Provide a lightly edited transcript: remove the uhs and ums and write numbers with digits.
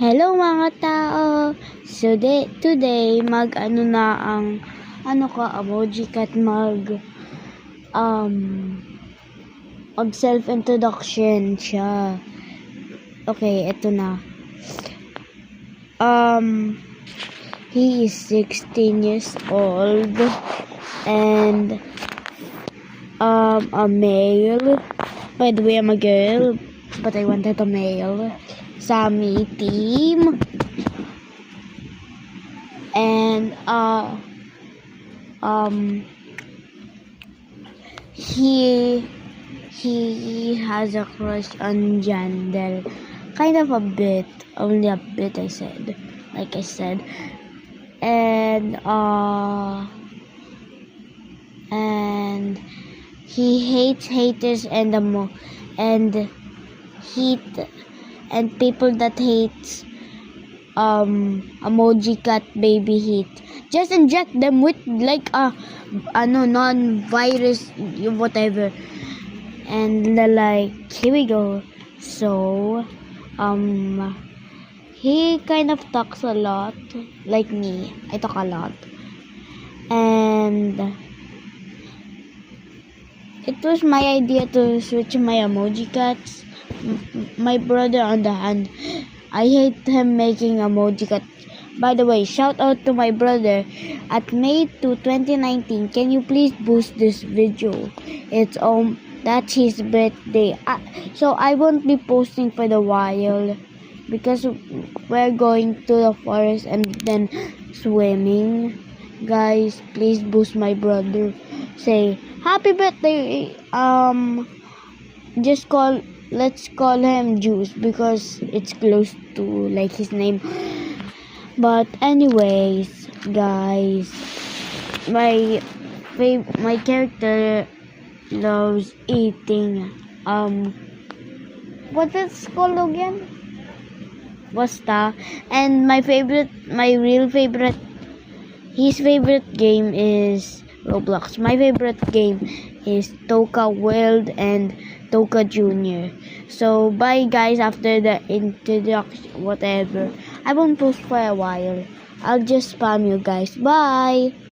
Hello mga tao! So today mag-ano na ang emoji cat mag self-introduction siya. Okay, eto na. He is 16 years old and a male. By the way, I'm a girl, but I wanted a male. Sammy team. And he has a crush on Jandel. Kind of a bit, only a bit, like I said. And he hates haters and people that hates emoji cat baby heat. Just inject them with like non-virus whatever, and like here we go. So he kind of talks a lot like me. I talk a lot, and it was my idea to switch my emoji cats. My brother on the hand, I hate him making emoji cat. By the way, shout out to my brother at May 2, 2019. Can you please boost this video? That's his birthday. So I won't be posting for the while because we're going to the forest and then swimming. Guys, please boost my brother. Say happy birthday. Let's call him Juice because it's close to like his name. But anyways, guys, my character loves eating what is it called again? Basta. And his favorite game is Roblox. My favorite game is Toka World and Toka Junior. So bye guys, after the introduction whatever. I won't post for a while. I'll just spam you guys. Bye.